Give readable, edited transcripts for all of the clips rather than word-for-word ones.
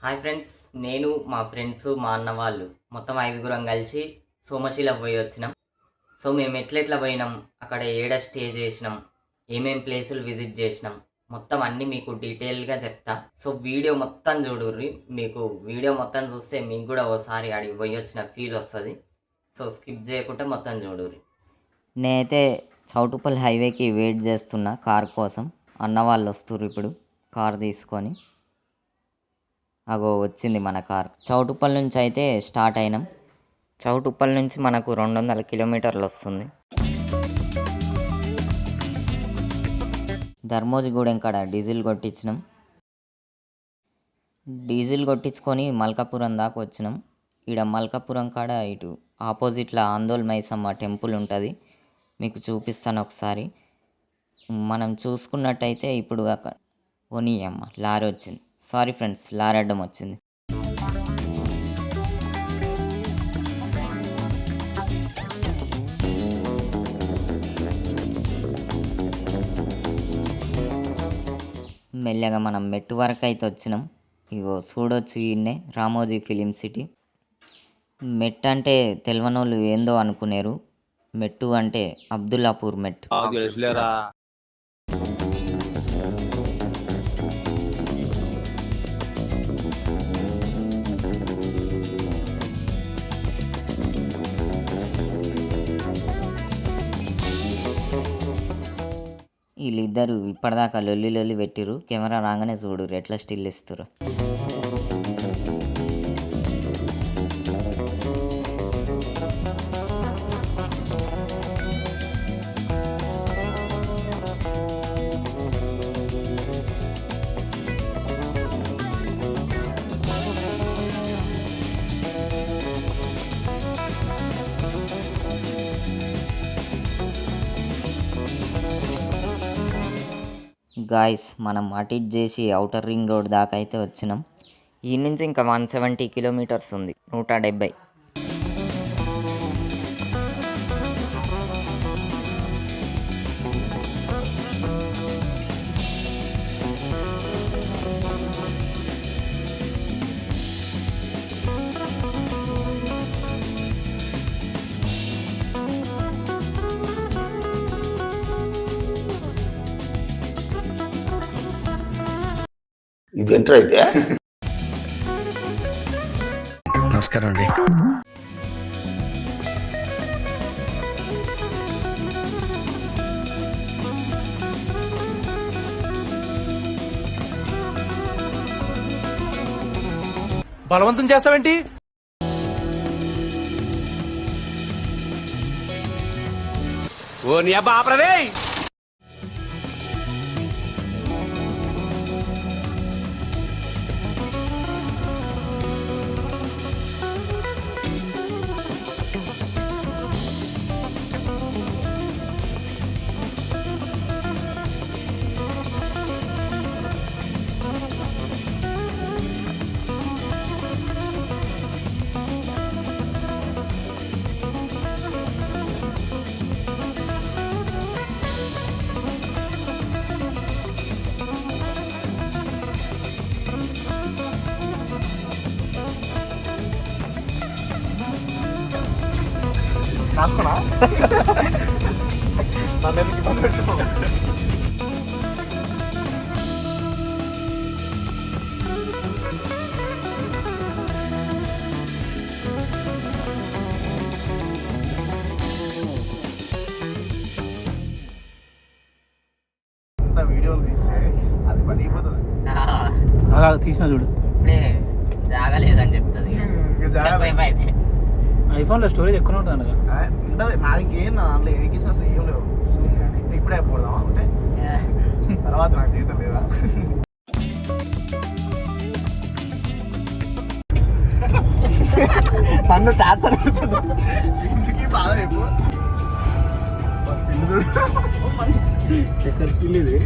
Hi friends, నేను మా friends మా అన్న వాళ్ళు మొత్తం ఐదుగురం కలిసి సోమశిలకు పోయి వచ్చినాం. సో మేము ఎట్లెట్లా పోయినాం, అక్కడ ఏడ స్టే చేసినాం, ఏమేం ప్లేసులు విజిట్ చేసినాం, మొత్తం అన్నీ మీకు డీటెయిల్గా చెప్తా. సో వీడియో మొత్తం చూడుర్రి. మీకు వీడియో మొత్తం చూస్తే మీకు కూడా ఓసారి అడిగి పోయి వచ్చిన ఫీల్ వస్తుంది. సో స్కిప్ చేయకుండా మొత్తం చూడుర్రి. నేనైతే చౌటుప్పల్ హైవేకి వెయిట్ చేస్తున్నా కార్ కోసం. అన్న వాళ్ళు వస్తుర్రు ఇప్పుడు కార్ తీసుకొని. అగో వచ్చింది మన కార్. చౌటుప్పల్ నుంచి అయితే స్టార్ట్ అయినాం. చౌటుప్పల్ నుంచి మనకు 200 కిలోమీటర్లు వస్తుంది. ధర్మోజిగూడెం కాడ డీజిల్ కొట్టించినాం. డీజిల్ కొట్టించుకొని మల్కాపురం దాకా వచ్చినాం. ఈడ మల్కాపురం కాడ ఇటు ఆపోజిట్లో ఆందోల్ మైసమ్మ టెంపుల్ ఉంటుంది, మీకు చూపిస్తాను ఒకసారి. మనం చూసుకున్నట్టయితే ఇప్పుడు అక్కడ ఓనియమ్మ లారీ వచ్చింది. సారీ ఫ్రెండ్స్, లారీ అడ్డం వచ్చింది. మెల్లగా మనం మెట్టు వరకు అయితే వచ్చినాం. ఇగో చూడొచ్చు, ఈయన్నే రామోజీ ఫిలిం సిటీ. మెట్టు అంటే తెలవనోళ్ళు ఏందో అనుకునేరు. మెట్టు అంటే అబ్దుల్లాపూర్ మెట్టు. వీళ్ళిద్దరు ఇప్పటిదాకా లొల్లి పెట్టిరు. కెమెరా రాగానే చూడు ఎట్లా స్టిల్ ఇస్తారు. గాయస్, మనం అటు చేసి ఔటర్ రింగ్ రోడ్ దాకా అయితే వచ్చినాం. ఈ నుంచి ఇంకా 170 కిలోమీటర్స్ ఉంది, 170. ఇదేంట్రా అయితే? నమస్కారం అండి. బలవంతం చేస్తావేంటి? ఓ నీ అబ్బా ఆపరదే. రాసుకున్నా నన్ను ఎందుకు ఇబ్బంది పెడుతున్నావు? ఇంత వీడియోలు తీస్తే అది పడిపోతుంది. అలా తీసిన చూడు, ఇప్పుడే జాగలేదని చెప్తుంది. అయితే ఐఫోన్లో స్టోరేజ్ ఎక్కువ ఉంటుంది ఉంటుంది. నాది ఇంకేం నా దాంట్లో ఏకీసం అసలు ఏం లేవు. కానీ ఇప్పుడే అయిపోదామా అంటే తర్వాత నాకు జీవితం లేదా? నన్ను టార్చర్ ఇందుకీ బాధ అయిపో. ఎక్కడ స్కిల్ ఇది?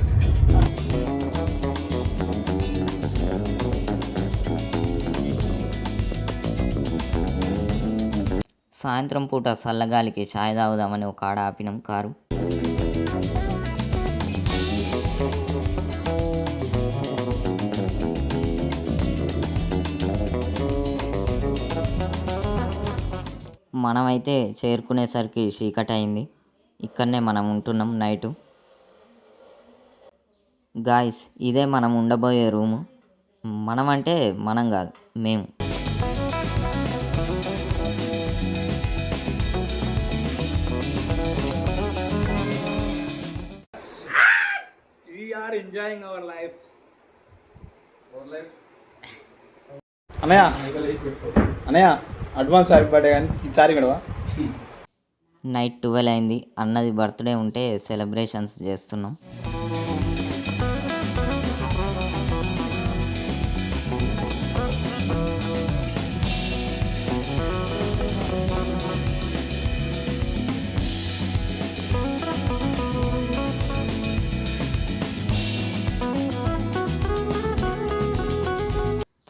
సాయంత్రం పూట చల్లగాలికి చాయ్ తాగుదామని ఒక ఆడ ఆపినాం కారు. మనమైతే చేరుకునేసరికి చీకటి అయింది. ఇక్కడనే మనం ఉంటున్నాం నైటు. గాయ్స్ ఇదే మనం ఉండబోయే రూము. మనం అంటే మనం కాదు, మేము. అన్నయ్య అన్నయ్య అడ్వాన్స్ హ్యాపీ బర్త్డే కానీ ఈసారి గడవా. నైట్ 12 అయింది. అన్నది బర్త్డే ఉంటే సెలబ్రేషన్స్ చేస్తున్నాం.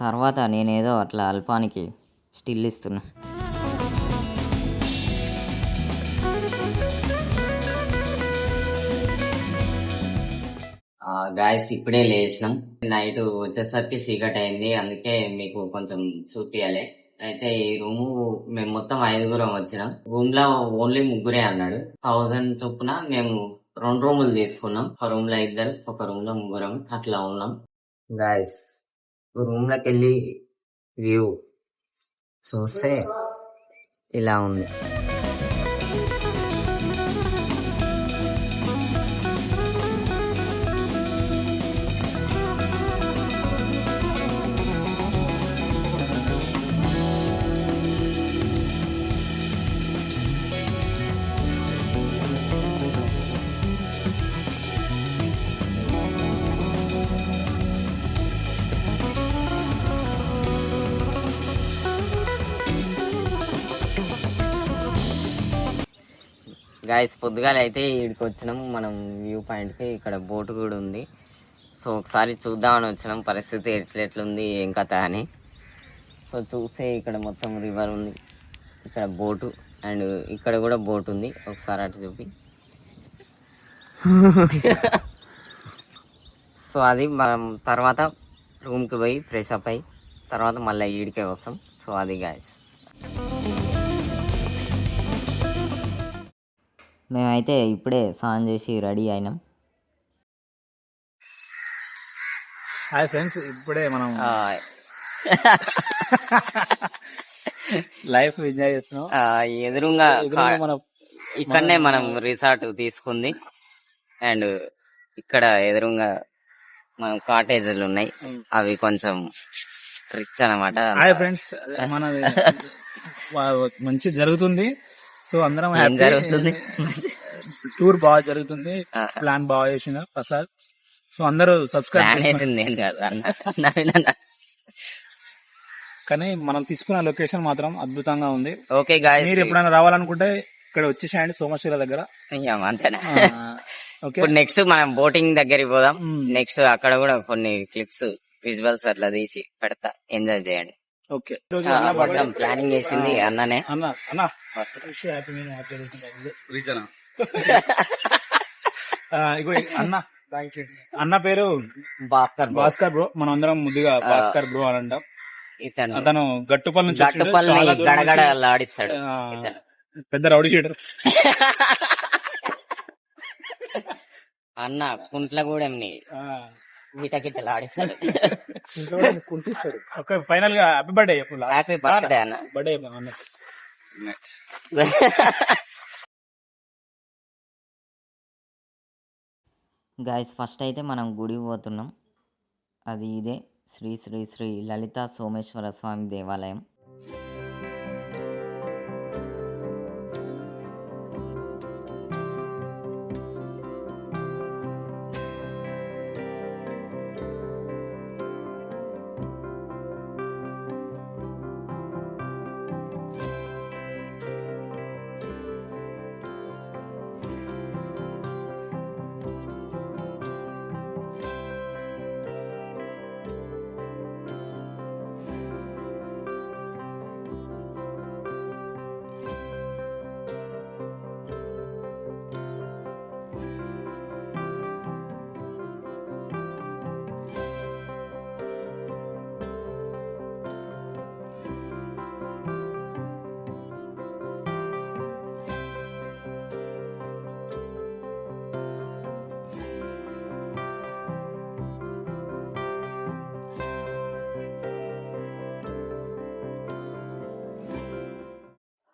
తర్వాత నేనేదో అట్లా అల్పానికి స్టిల్ ఇస్తున్నా. గాయస్ ఇప్పుడే లేచినాం. నైట్ వచ్చేసరికి చీకటి అయింది, అందుకే మీకు కొంచెం చూపియాలి. అయితే ఈ రూము మేము మొత్తం 5గురం వచ్చినాం. రూమ్ లో ఓన్లీ 3 అన్నాడు. 1000 చొప్పున మేము 2 రూములు తీసుకున్నాం. ఒక రూమ్ లో 2, ఒక రూమ్ లో 3 అట్లా ఉన్నాం. గాయస్ రూమ్ లోకి వెళ్ళి వ్యూ చూస్తే ఇలా ఉంది. గాయస్ పొద్దుగాల అయితే ఇక్కడికి వచ్చినాం మనం వ్యూ పాయింట్కి. ఇక్కడ బోటు కూడా ఉంది. సో ఒకసారి చూద్దామని వచ్చినాం పరిస్థితి ఎట్లెట్లుంది ఏం కథ అని. సో చూస్తే ఇక్కడ మొత్తం రివర్ ఉంది, ఇక్కడ బోటు అండ్ ఇక్కడ కూడా బోట్ ఉంది. ఒకసారి అటు చూపి. సో అది మనం తర్వాత రూమ్కి పోయి ఫ్రెష్ అప్ అయ్యి తర్వాత మళ్ళీ ఈడికే వస్తాం. సో అది గాయస్. మేమైతే ఇప్పుడే స్నానం చేసి రెడీ అయినాం. హాయ్ ఫ్రెండ్స్, ఇప్పుడే మనం లైఫ్ ఎంజాయ్ చేస్తున్నాం. ఎదురుగా మనం ఇక్కడనే మనం రిసార్ట్ తీసుకుంది అండ్ ఇక్కడ ఎదురుగా మనం కాటేజీలు ఉన్నాయి, అవి కొంచెం రిచ్ అనమాట. హాయ్ ఫ్రెండ్స్, మన మంచి జరుగుతుంది. సో అందరం హ్యాపీ జరుగుతుంది. టూర్ బాగా జరుగుతుంది. ప్లాన్ బాగా చేసిన ప్రసాద్. సో అందరూ సబ్స్క్రైబ్ చేసింది ఏం కాదు కానీ మనం తీసుకున్న లొకేషన్ మాత్రం అద్భుతంగా ఉంది. ఓకే గాయ్స్, మీరు ఎప్పుడైనా రావాలనుకుంటే ఇక్కడ వచ్చేసేయండి సోమశిల దగ్గర. అంతేనా? ఓకే, ఇప్పుడు నెక్స్ట్ మనం బోటింగ్ దగ్గరికి పోదాం. నెక్స్ట్ అక్కడ కూడా కొన్ని క్లిప్స్ విజువల్స్ అట్లా తీసి పెడతా, ఎంజాయ్ చేయండి. ఓకే, మొత్తం ప్లానింగ్ చేసింది అన్ననే. అన్న పేరు భాస్కర్. భాస్కర్ బ్రో. మనం అందరం ముద్దుగా భాస్కర్ బ్రో అని అంటాం. అతను గట్టుపల్లి నుంచి గడగడలాడిస్తాడు. పెద్ద రౌడీ షీటర్. అన్న కుంట్లగూడెం గిటగిట్టలు ఆడిస్తాడు, కుంటిస్తాడు. ఓకే, ఫైనల్ గా హ్యాపీ బర్త్డే చెప్పు. హ్యాపీ బర్త్డే అన్న. బర్త్డే అన్న. గాయస్ ఫస్ట్ అయితే మనం గుడికి పోతున్నాం. అది ఇదే శ్రీ శ్రీ శ్రీ లలితా సోమేశ్వర స్వామి దేవాలయం.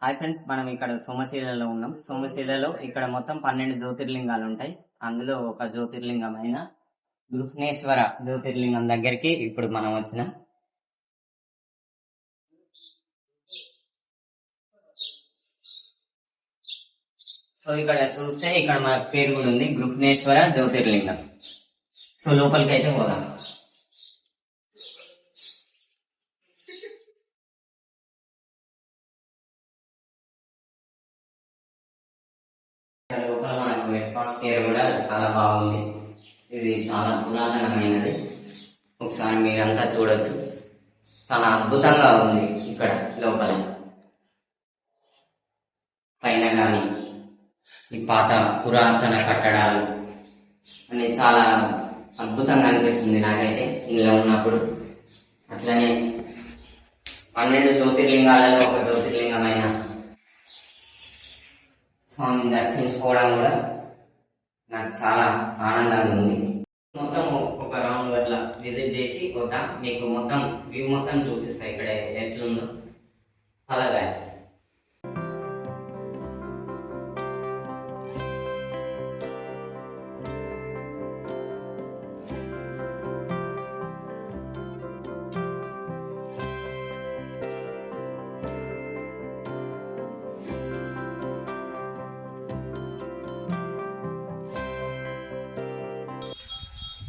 హాయ్ ఫ్రెండ్స్, మనం ఇక్కడ సోమశీలలో ఉన్నాం. సోమశీలలో ఇక్కడ మొత్తం 12 జ్యోతిర్లింగాలు ఉంటాయి. అందులో ఒక జ్యోతిర్లింగమైన గృహ్ణేశ్వర జ్యోతిర్లింగం దగ్గరికి ఇప్పుడు మనం వచ్చినాం. సో ఇక్కడ చూస్తే ఇక్కడ మన పేరు కూడా ఉంది, గృహ్ణేశ్వర జ్యోతిర్లింగం. సో లోపలికి అయితే పోదాం. లోపల మనకు అట్మాస్ఫియర్ కూడా చాలా బాగుంది. ఇది చాలా పురాతనమైనది. ఒకసారి మీరంతా చూడొచ్చు, చాలా అద్భుతంగా ఉంది. ఇక్కడ లోపల పైన కానీ ఈ పాత పురాతన కట్టడాలు అని చాలా అద్భుతంగా అనిపిస్తుంది నాకైతే ఇందులో ఉన్నప్పుడు. అట్లనే 12 జ్యోతిర్లింగాలలో ఒక జ్యోతిర్లింగమైన స్వామిని దర్శించుకోవడం కూడా నాకు చాలా ఆనందంగా ఉంది. మొత్తం ఒక రౌండ్ అట్లా విజిట్ చేసి వద్దాం, మీకు మొత్తం వ్యూ మొత్తం చూపిస్తాయి ఇక్కడ ఎట్లుందో. అలా గాయస్,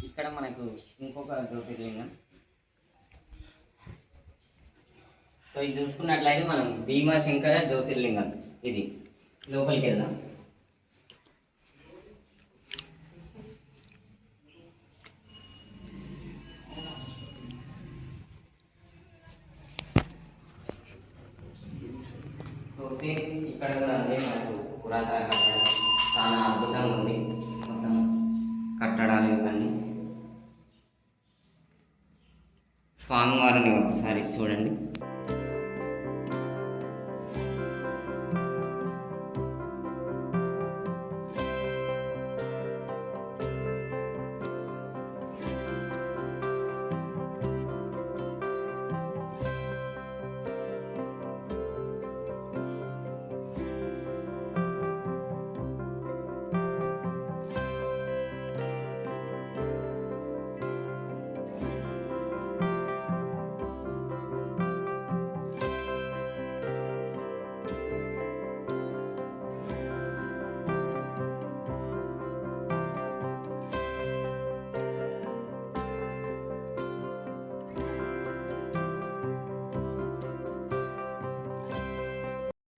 ఇక్కడ మనకు ఇంకొక జ్యోతిర్లింగం. సో ఇది చూసుకున్నట్లయితే మనం భీమాశంకర జ్యోతిర్లింగం. ఇది లోపలికి వెళ్దాం. సో సేమ్ ఇక్కడ కూడా అదే మనకు పురాతన కట్టడం చాలా అద్భుతంగా ఉంది. మొత్తం కట్టడాలు ఇవన్నీ. స్వామివారిని ఒకసారి చూడండి.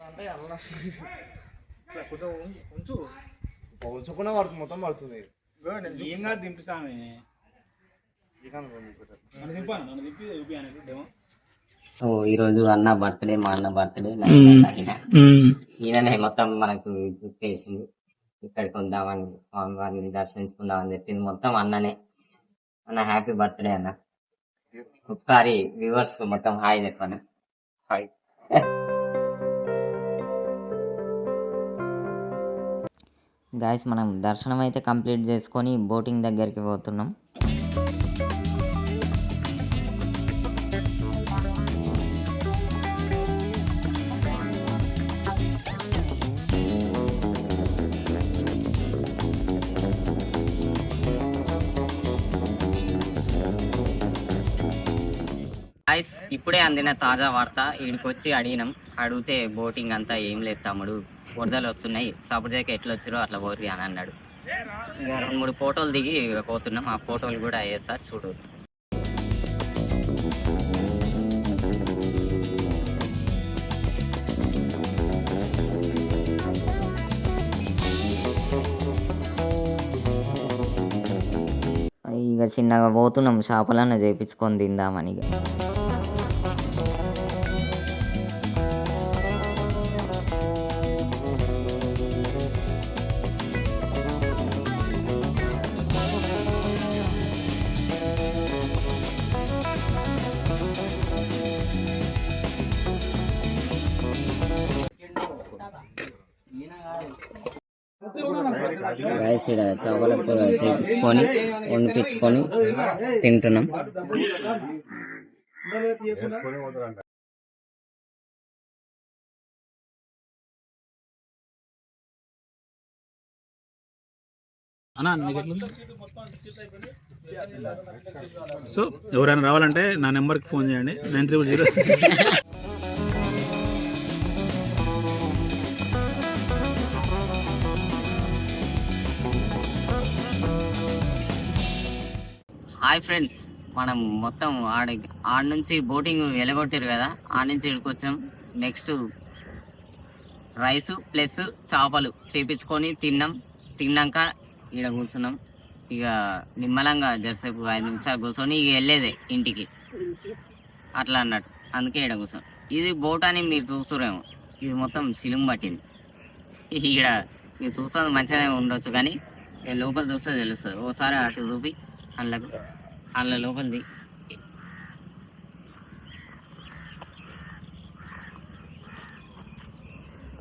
అంటే అలా కొంచెం ఉంచు, ఉంచకుండా పడుతుంది, మొత్తం పడుతుంది. ఏం కాదు దింపుతామే. సో ఈరోజు అన్న బర్త్డే, మా అన్న బర్త్డే. ఈయననే మొత్తం మనకు చెప్పేసింది ఇక్కడికి ఉందామని, స్వామివారిని దర్శించుకుందామని చెప్పింది మొత్తం అన్ననే. అన్న హ్యాపీ బర్త్డే అన్న. ఒకసారి వ్యూవర్స్ మొత్తం హాయ్ చెప్పాను. హాయ్. గాయస్, మనం దర్శనం అయితే కంప్లీట్ చేసుకొని బోటింగ్ దగ్గరికి పోతున్నాం. గాయస్, ఇప్పుడే అందిన తాజా వార్త. ఈడికొచ్చి అడిగితే బోటింగ్ అంతా ఏం లేదు తమ్ముడు, వరదలు వస్తున్నాయి, సపోర్ట్కి ఎట్లా వచ్చారో అట్లా పోర్రి అని అన్నాడు. ఇక 2-3 ఫోటోలు దిగి పోతున్నాం. ఆ ఫోటోలు కూడా వేస్తారు చూడు. ఇక చిన్నగా పోతున్నాం, చేపలన్న చేపించుకొని తిందామని. ఇక రైస్ ఇక్కడ చేపల కూర చేపించుకొని వండిపించుకొని తింటున్నాం. అన్నా నీకు ఎట్లుంది? సో ఎవరైనా రావాలంటే నా నెంబర్కి ఫోన్ చేయండి 9300. హాయ్ ఫ్రెండ్స్, మనం మొత్తం ఆడ నుంచి బోటింగ్ వెలగొట్టారు కదా, ఆడ నుంచి ఇక్కడికి వచ్చాం. నెక్స్ట్ రైసు ప్లస్ చేపలు చేపించుకొని తిన్నాక ఈడ కూర్చున్నాం. ఇక నిమ్మలంగా జరసేపు 5 నిమిషాలు కూర్చొని ఇక వెళ్ళేదే ఇంటికి అట్లా అన్నట్టు. అందుకే ఈడ కూర్చోం. ఇది బోట్ అని మీరు చూస్తురేమో, ఇది మొత్తం శిలుం పట్టింది. ఈడ మీరు చూస్తుంది మంచిగానే ఉండొచ్చు, కానీ లోపల చూస్తే తెలుస్తుంది. ఓసారి అటు చూపి అందులో లోపలిది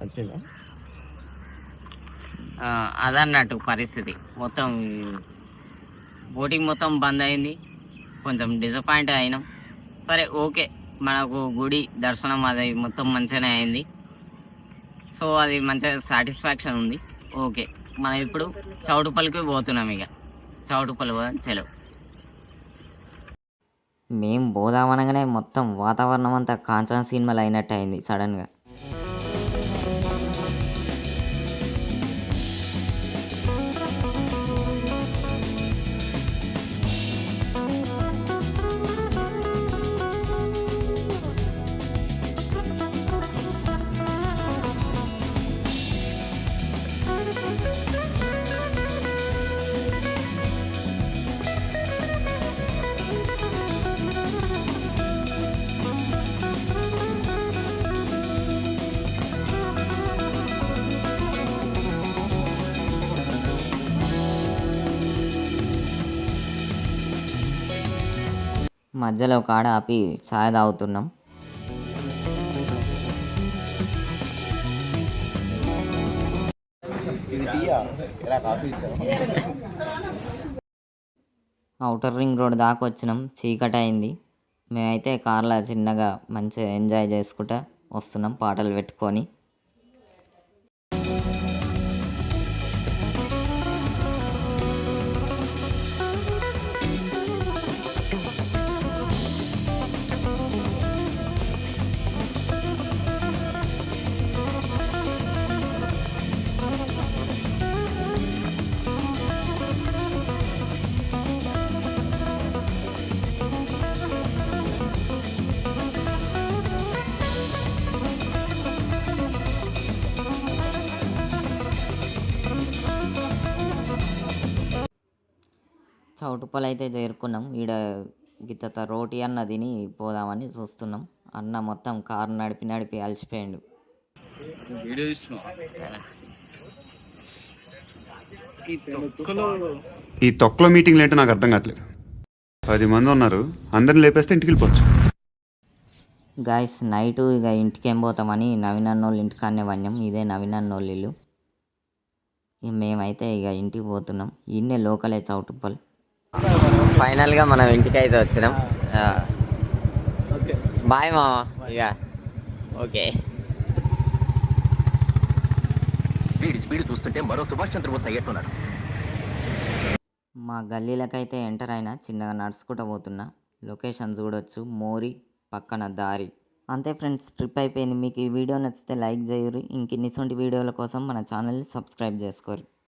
వచ్చిందా అదన్నట్టు పరిస్థితి. మొత్తం బోటింగ్ మొత్తం బంద్ అయింది. కొంచెం డిసప్పాయింట్ అయినాం. సరే ఓకే, మనకు గుడి దర్శనం అది మొత్తం మంచిగానే అయింది. సో అది మంచిగా సాటిస్ఫాక్షన్ ఉంది. ఓకే, మనం ఇప్పుడు చౌటుపల్లికి పోతున్నాం. ఇక చౌటుపల్లి చలో. మేము పోదామనగానే మొత్తం వాతావరణం అంతా కాంచన సినిమాలు అయినట్టు అయింది సడన్గా. మధ్యలో ఒక ఆడ ఆపి ఛాయ్ తాగుతున్నాం. ఔటర్ రింగ్ రోడ్ దాకా వచ్చినాం. చీకటి అయింది. మేమైతే కార్లో చిన్నగా మంచిగా ఎంజాయ్ చేసుకుంటా వస్తున్నాం పాటలు పెట్టుకొని. చౌటుపల్లి అయితే చేరుకున్నాం. ఈడ గిత్త రోటీ అన్న తిని పోదామని చూస్తున్నాం. అన్న మొత్తం కారు నడిపి అలసిపోయాడు. ఈ తొక్కలో మీటింగ్లు ఏంటో నాకు అర్థం కావట్లేదు. 10 మంది ఉన్నారు, అందరిని లేపేస్తే ఇంటికి వెళ్ళిపోవచ్చు. గాయస్, నైటు ఇక ఇంటికి ఏం పోతామని నవీన్ అన్నోళ్ళు ఇంటికాడనే వన్యం. ఇదే నవీన్ అన్నోళ్ళు ఇల్లు. ఇక మేమైతే ఇక ఇంటికి పోతున్నాం. ఈయనే లోకలే చౌటుపల్లి. ఫైనల్గా మనం ఇంటికి అయితే వచ్చినాం. బాయ్ మామ. ఇక ఓకే. స్పీడ్ చూస్తుంటే మరో సుభాష్ చంద్రబోస్ అయ్యేట్టున్నాడు. మా గల్లీలకైతే ఎంటర్ అయినా చిన్నగా నడుచుకుంటూ పోతున్నా. లొకేషన్ చూడొచ్చు, మోరి పక్కన దారి. అంతే ఫ్రెండ్స్, ట్రిప్ అయిపోయింది. మీకు ఈ వీడియో నచ్చితే లైక్ చేయరు. ఇంకిన్నిసొంటి వీడియోల కోసం మన ఛానల్ని సబ్స్క్రైబ్ చేసుకోరు.